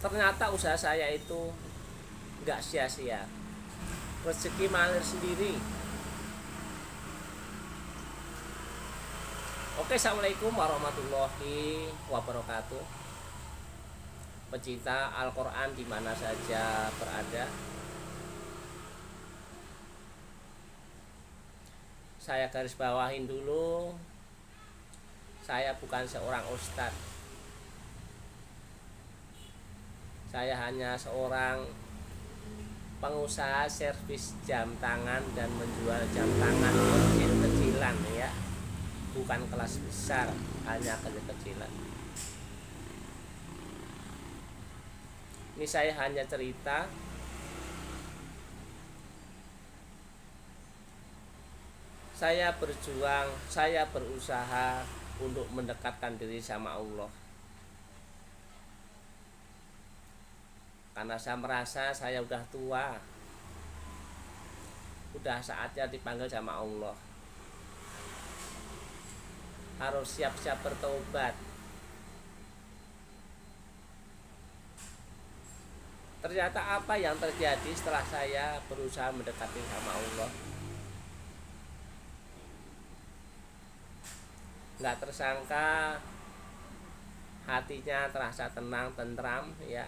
Ternyata usaha saya itu nggak sia-sia, rezeki mengalir sendiri. Oke, assalamualaikum warahmatullahi wabarakatuh. Pecinta Al-Quran di mana saja berada, saya garis bawahin dulu, saya bukan seorang ustadz. Saya hanya seorang pengusaha servis jam tangan dan menjual jam tangan kecil-kecilan ya, bukan kelas besar, hanya kecil-kecilan. Ini saya hanya cerita saya berjuang, saya berusaha untuk mendekatkan diri sama Allah. Karena saya merasa saya udah tua, udah saatnya dipanggil sama Allah, harus siap-siap bertobat. Ternyata apa yang terjadi setelah saya berusaha mendekati sama Allah? Nggak tersangka hatinya terasa tenang, tentram ya,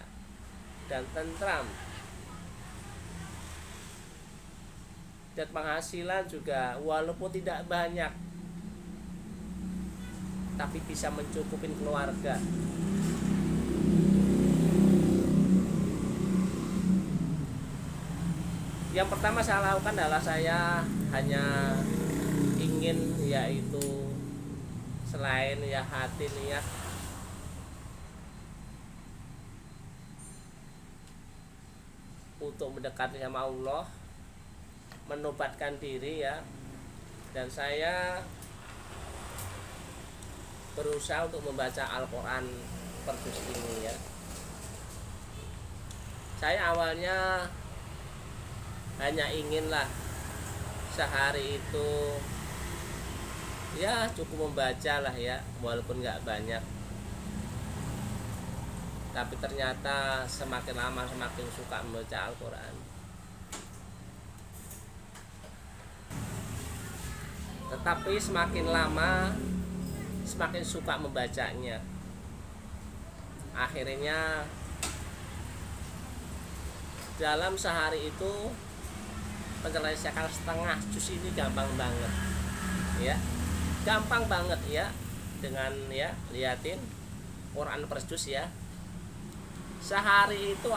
dan tentram. Dan penghasilan juga walaupun tidak banyak, tapi bisa mencukupin keluarga. Yang pertama saya lakukan adalah saya hanya ingin, yaitu selain ya hati niat, untuk mendekati sama Allah, menobatkan diri ya. Dan saya berusaha untuk membaca Al-Quran per juz ini ya. Saya awalnya hanya inginlah sehari itu ya cukup membaca lah ya, walaupun nggak banyak. Tapi ternyata semakin lama semakin suka membaca Al-Quran. Tetapi semakin lama semakin suka membacanya. Akhirnya dalam sehari itu menyelesaikan setengah juz ini gampang banget ya, gampang banget ya. Dengan ya liatin Quran per juz ya, sehari itu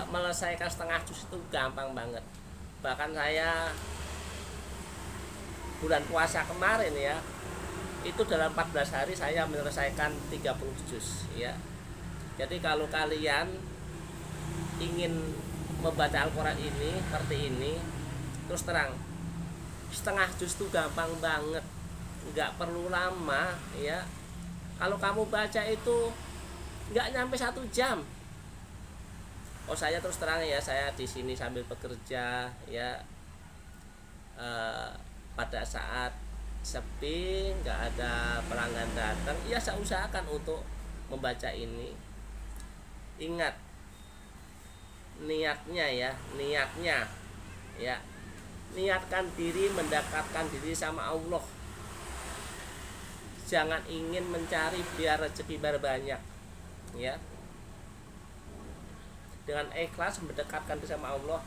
menyelesaikan setengah juz itu gampang banget. Bahkan saya bulan puasa kemarin ya, itu dalam 14 hari saya menyelesaikan 30 juz ya. Jadi kalau kalian ingin membaca Al-Quran ini seperti ini, terus terang, setengah juz itu gampang banget, nggak perlu lama ya. Kalau kamu baca itu nggak nyampe 1 jam. Oh, saya terus terang ya, saya di sini sambil bekerja ya, pada saat sepi, nggak ada pelanggan datang ya, saya usahakan untuk membaca ini. Ingat niatnya ya, niatnya ya, niatkan diri mendekatkan diri sama Allah. Jangan ingin mencari biar rezeki banyak ya. Dengan ikhlas mendekatkan diri sama Allah,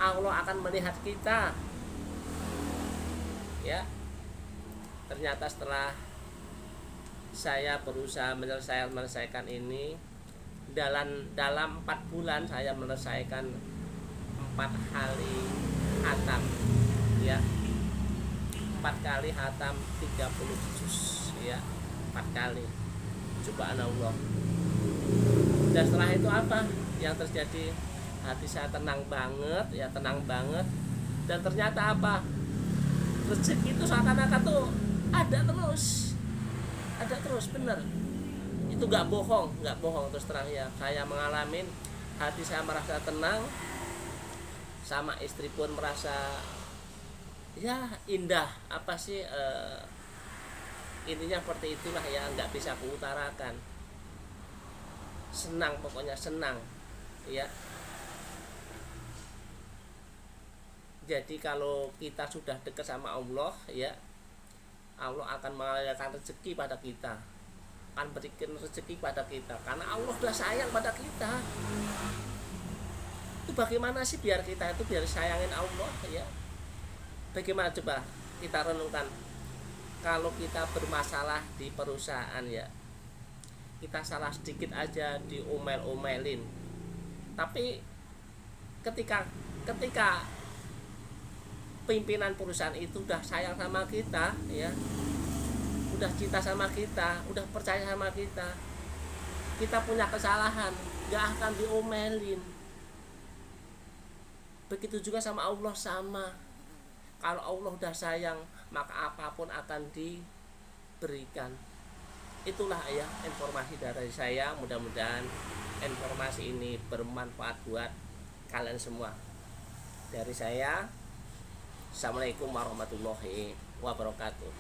Allah akan melihat kita ya. Ternyata setelah saya berusaha menyelesaikan ini, dalam 4 bulan saya menyelesaikan 4 kali hatam ya, 4 kali hatam 30 juz ya, 4 kali, subhanallah. Dan setelah itu apa yang terjadi? Hati saya tenang banget ya, tenang banget. Dan ternyata apa, rezeki itu seakan-akan tuh ada terus bener. Itu nggak bohong terus terang ya. Saya mengalami, hati saya merasa tenang, sama istri pun merasa ya indah. Apa sih intinya seperti itulah ya, nggak bisa kuutarakan. senang, pokoknya senang ya. Jadi kalau kita sudah dekat sama Allah ya, Allah akan mengalirkan rezeki pada kita, akan berikan rezeki pada kita, karena Allah sudah sayang pada kita. Itu bagaimana sih biar kita itu biar sayangin Allah ya? Bagaimana coba kita renungkan, kalau kita bermasalah di perusahaan ya, kita salah sedikit aja diomel-omelin, tapi ketika pimpinan perusahaan itu udah sayang sama kita ya, udah cinta sama kita, udah percaya sama kita, kita punya kesalahan gak akan diomelin. Begitu juga sama Allah, sama. Kalau Allah udah sayang, maka apapun akan diberikan. Itulah ya informasi dari saya. Mudah-mudahan informasi ini bermanfaat buat kalian semua. Dari saya, assalamualaikum warahmatullahi wabarakatuh.